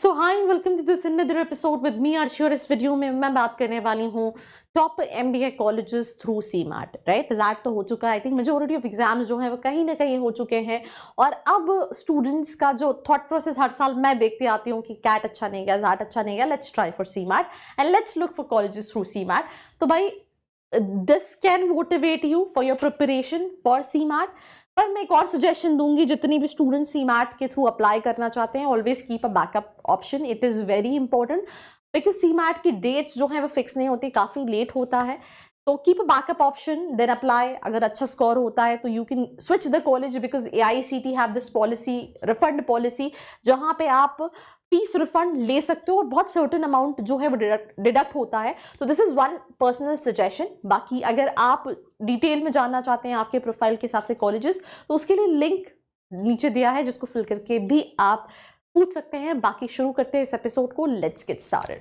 So hi and welcome to this another episode with me Arshi. और इस video में मैं बात करने वाली हूँ top MBA colleges through CMAT. Right, XAT तो हो चुका है। I think majority of exams जो है वो कहीं ना कहीं हो चुके हैं। और अब स्टूडेंट्स का जो थॉट प्रोसेस हर साल मैं देखती आती हूँ कि कैट अच्छा नहीं गया, जैट अच्छा नहीं गया, let's try for CMAT and let's look for colleges through CMAT. तो भाई this can motivate you for your preparation for CMAT. पर मैं एक और सजेशन दूंगी, जितनी भी स्टूडेंट सीमैट के थ्रू अप्लाई करना चाहते हैं, always keep a backup option. It is very important because CMAT की डेट्स जो है वो फिक्स नहीं होती, काफ़ी लेट होता है। तो keep a backup option, then apply. अगर अच्छा स्कोर होता है तो you can switch the college because AICTE have this policy, refund policy, जहाँ पे आप फीस रिफंड ले सकते हो और बहुत सर्टेन अमाउंट जो है वो डिडक्ट होता है। तो this is one personal suggestion. बाकी अगर आप डिटेल में जानना चाहते हैं आपके प्रोफाइल के हिसाब से कॉलेजेस, तो उसके लिए लिंक नीचे दिया है जिसको फिल करके भी आप पूछ सकते हैं। बाकी शुरू करते हैं इस एपिसोड को। Let's get started.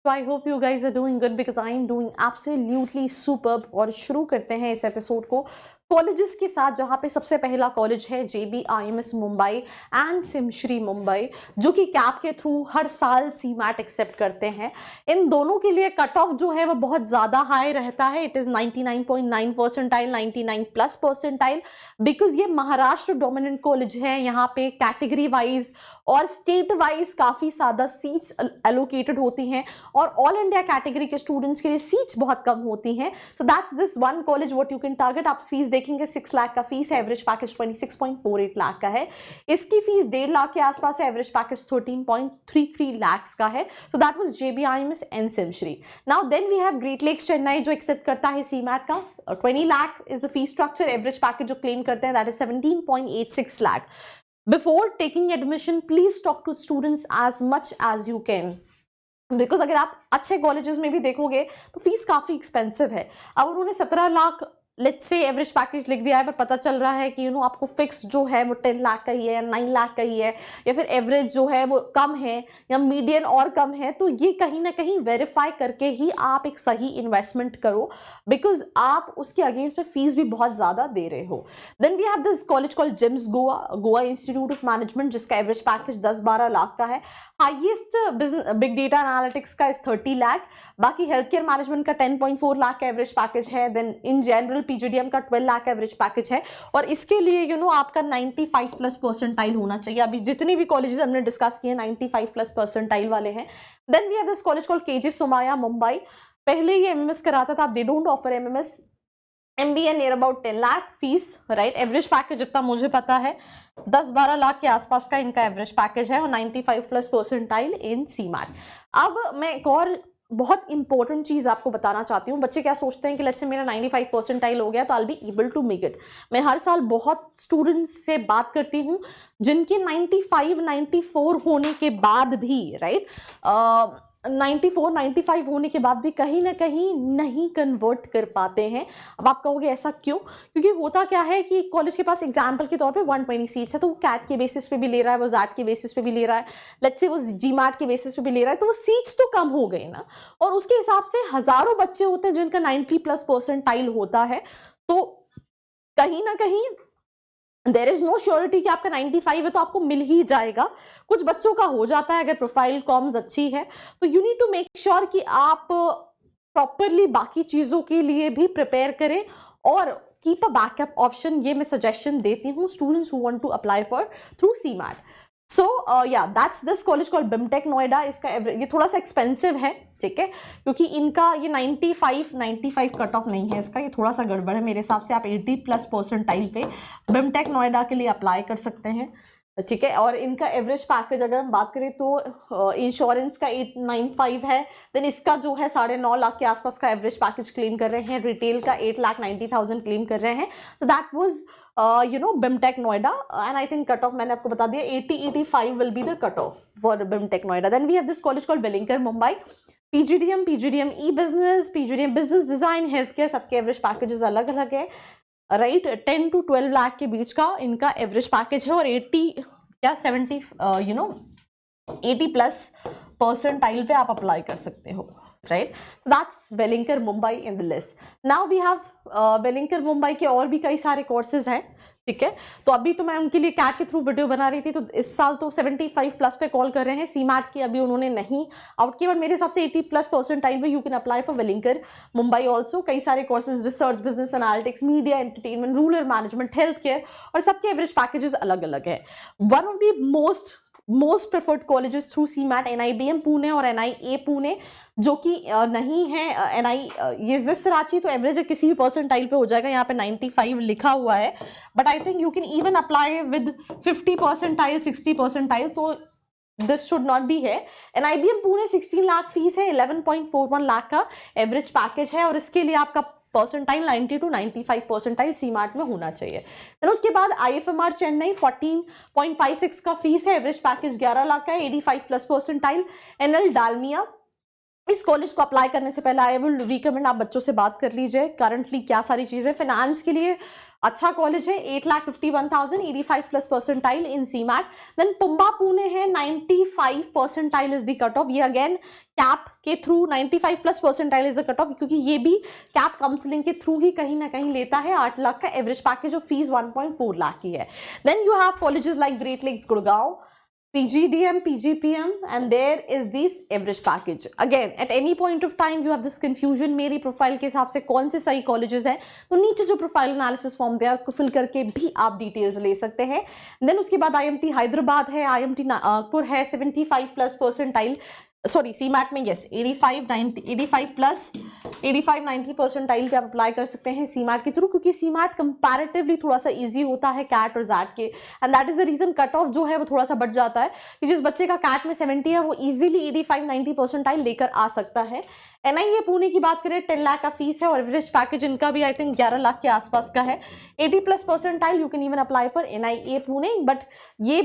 So I hope you guys are doing good because I am doing absolutely superb। और शुरू करते हैं इस एपिसोड को कॉलेजेस के साथ, जहाँ पे सबसे पहला कॉलेज है JBIMS मुंबई एंड सिमश्री मुंबई, जो कि कैप के थ्रू हर साल सीमैट एक्सेप्ट करते हैं। इन दोनों के लिए कट ऑफ जो है वो बहुत ज़्यादा हाई रहता है। It is 99.9 percentile, 99+ percentile, because ये महाराष्ट्र डोमिनेंट कॉलेज है। यहाँ पे कैटेगरी वाइज और स्टेट वाइज काफ़ी ज़्यादा सीट्स एलोकेटेड होती हैं और ऑल इंडिया कैटेगरी के स्टूडेंट्स के लिए सीट्स बहुत कम होती हैं। So that's this one college what you can target. आप फीस देखेंगे 6 लाख का फीस है, एवरेज पैकेज 26.48 लाख का है। इसकी फीस 1.5 लाख के आसपास है, एवरेज पैकेज 13.33 लाख का है। So that was JBIMS and Simsree. Now then we have Great Lakes Chennai जो एक्सेप्ट करता है सीमैट का। 20 lakh is the fee structure. Average package जो क्लेम करते हैं that is 17.86 lakh. Before taking admission please talk to students as much as you can, because अगर आप अच्छे कॉलेजेस में भी देखोगे तो फीस काफ़ी एक्सपेंसिव है। अब उन्होंने 17 lakh let's say average package लिख दिया है, पर पता चल रहा है कि आपको फिक्स जो है वो 10 लाख का ही है या 9 लाख का ही है, या फिर एवरेज जो है वो कम है या मीडियन और कम है, तो ये कहीं ना कहीं वेरीफाई करके ही आप एक सही इन्वेस्टमेंट करो, बिकॉज आप उसके अगेंस्ट में फीस भी बहुत ज़्यादा दे रहे हो। Then we have this college called GIMS Goa institute of management, जिसका एवरेज पैकेज 10-12 लाख का है। हाईएस्ट बिग डेटा एनालिटिक्स का इज 30 लाख। बाकी हेल्थ केयर मैनेजमेंट का 10.4 लाख का एवरेज पैकेज है। देन इन जनरल PGDM का 12 लाख एवरेज पैकेज है। और इसके लिए आपका 95+ परसेंटाइल होना चाहिए। अभी जितनी भी कॉलेजेस हमने डिस्कस किए 95+ परसेंटाइल वाले हैं। Then we have this college called KG Somaiya Mumbai. पहले ये MMS कराता था, they don't offer MMS। MBA near about 10 lakh fees, right. Average package जितना मुझे पता है 10-12 लाख के आसपास का इनका एवरेज पैकेज है और 95+ परसेंटाइल इन सीमैट। अब मैं एक और बहुत इंपॉर्टेंट चीज़ आपको बताना चाहती हूँ। बच्चे क्या सोचते हैं कि लेट्स से मेरा 95 परसेंटाइल हो गया तो I be able to make it. मैं हर साल बहुत स्टूडेंट्स से बात करती हूँ जिनके 95-94 होने के बाद भी, राइट, 94-95 होने के बाद भी कहीं ना कहीं नहीं कन्वर्ट कर पाते हैं। अब आप कहोगे ऐसा क्यों? क्योंकि होता क्या है कि कॉलेज के पास एग्जाम्पल के तौर पे 120 सीट्स है, तो वो कैट के बेसिस पे भी ले रहा है, वो जैट के बेसिस पे भी ले रहा है, लेट्स से वो GMAT के बेसिस पे भी ले रहा है, तो वो सीट्स तो कम हो गई ना। और उसके हिसाब से हज़ारों बच्चे होते हैं जिनका 90+ परसेंटाइल होता है। तो कहीं ना कहीं देर इज नो श्योरिटी कि आपका 95 है तो आपको मिल ही जाएगा। कुछ बच्चों का हो जाता है अगर प्रोफाइल कॉम्स अच्छी है। तो you need to make sure कि आप प्रॉपरली बाकी चीज़ों के लिए भी प्रिपेयर करें और कीप अ बैकअप ऑप्शन। ये मैं सजेशन देती हूँ students who want to apply for through CMAT. So या that's this college called BIMTech Noida. इसका ये थोड़ा सा एक्सपेंसिव है, ठीक है, क्योंकि इनका ये 95 कट ऑफ नहीं है इसका, ये थोड़ा सा गड़बड़ है मेरे हिसाब से। आप 80+ परसेंटाइल पे BIMTech नोएडा के लिए अप्लाई कर सकते हैं, ठीक है। और इनका एवरेज पैकेज अगर हम बात करें तो इंश्योरेंस का 895 है। देन इसका जो है 9.5 लाख के आसपास का एवरेज पैकेज क्लेम कर रहे हैं। रिटेल का 8,90,000 क्लेम कर रहे हैं। So that was BIMTech Noida and I think cut off मैंने आपको बता दिया 80-85 will be the cut off for BIMTech Noida. Then we have this college called Welingkar Mumbai. PGDM E-business, PGDM business design, health care, सबके average packages अलग अलग है। Right 10 to 12 lakh के बीच का इनका एवरेज पैकेज है और 80 या 70 80+ % पे आप अप्लाई कर सकते हो, right. So that's Welingkar Mumbai in the list. Now we have Welingkar Mumbai के और भी कई सारे कोर्सेज हैं, ठीक है. तो अभी तो मैं उनके लिए कैट के थ्रू वीडियो बना रही थी, तो इस साल तो 75+ पे कॉल कर रहे हैं. सीमैट की अभी उन्होंने नहीं आउट किया, बट मेरे हिसाब से 80+ % पे you can apply for Welingkar Mumbai also. कई सारे courses, research, business analytics, media, entertainment, rural management, health care, और सबके एवरेज पैकेजेस अलग अलग है. One of the most preferred colleges through CMAT NIBM Pune और NIA पुणे, जो कि नहीं है ये जिस रांची, तो एवरेज किसी भी परसेंटाइल पे हो जाएगा. यहाँ पे 95 लिखा हुआ है, but I think you can even apply with 50 percentile, 60 percentile, तो दिस शुड नॉट बी है. NIBM पुणे 16 लाख फीस है, 11.41 लाख का एवरेज पैकेज है, और इसके लिए आपका परसेंटाइल 90 to 95 परसेंटाइल सीमैट में होना चाहिए. देन उसके बाद IFMR चेन्नई 14.56 का फीस है, एवरेज पैकेज 11 लाख का है, 85+ परसेंटाइल. NL डालमिया, इस कॉलेज को अप्लाई करने से पहले आई विल रिकमेंड आप बच्चों से बात कर लीजिए करंटली क्या सारी चीज़ें. फाइनेंस के लिए अच्छा कॉलेज है, 8,51,000, 85+ percentile in CMAT. Then PUMBA Pune है, 95 percentile is the cut off. ये अगेन कैप के थ्रू 95+ percentile is the cut off, क्योंकि ये भी कैप काउंसलिंग के थ्रू ही कहीं ना कहीं लेता है. 8 लाख का एवरेज पैकेज और फीस 1.4 लाख की है. Then you have colleges like Great Lakes Gurgaon, PGDM, PGPM, and there is this average package. Again, at any point of time you have this confusion, मेरी प्रोफाइल के हिसाब से कौन से सही कॉलेजेस हैं, तो नीचे जो प्रोफाइल एनालिसिस फॉर्म दिया है उसको फिल करके भी आप डिटेल्स ले सकते हैं. देन उसके बाद IMT हैदराबाद है, IMT नागपुर है, 75+ परसेंटाइल, सॉरी सीमैट में यस 85-90 परसेंटाइल पे आप अप्लाई कर सकते हैं सीमैट के थ्रू, क्योंकि सीमैट कंपैरेटिवली थोड़ा सा इजी होता है कैट और जैट के, and that is the reason cut off जो है वो थोड़ा सा बढ़ जाता है, कि जिस बच्चे का कैट में 70 है वो इजीली 85-90 परसेंटाइल लेकर आ सकता है. NIA पुणे की बात करें, 10 लाख का फीस है और एवरेज पैकेज इनका भी आई थिंक 11 लाख के आसपास का है. 80+ percentile you can even apply for NIA Pune. But ये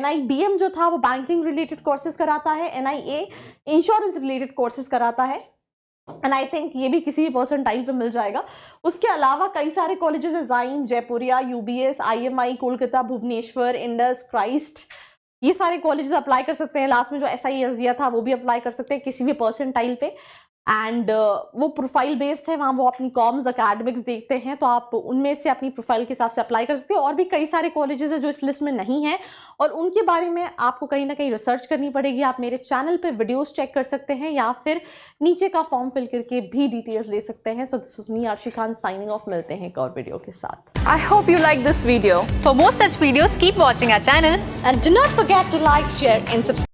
NIBM जो था वो बैंकिंग रिलेटेड कोर्सेज कराता है, NIA इंश्योरेंस रिलेटेड कोर्सेज कराता है, एंड आई थिंक ये भी किसी भी परसेंटाइल पे मिल जाएगा. उसके अलावा कई सारे कॉलेजेस है, जाइम, Jaipuria, UBS, IMI, Kolkata, Bhubaneswar, Indus, Christ, ये सारे कॉलेजेस अप्लाई कर सकते हैं. लास्ट में जो SIS दिया था वो भी अप्लाई कर सकते हैं किसी भी परसेंटाइल पे, एंड वो प्रोफाइल बेस्ड है, वहाँ वो अपनी कॉम्स अकेडमिक्स देखते हैं, तो आप उनमें से अपनी प्रोफाइल के हिसाब से अप्लाई कर सकते हैं. और भी कई सारे कॉलेजेस हैं जो इस लिस्ट में नहीं है, और उनके बारे में आपको कहीं ना कहीं रिसर्च करनी पड़ेगी. आप मेरे चैनल पे वीडियोस चेक कर सकते हैं, या फिर नीचे का फॉर्म फिल करके भी डिटेल्स ले सकते हैं. So this was me Arshi Khan signing off. मिलते हैं एक और वीडियो के साथ. I hope you like this video. For more such videos, keep watching our channel And do not forget to like, share and subscribe.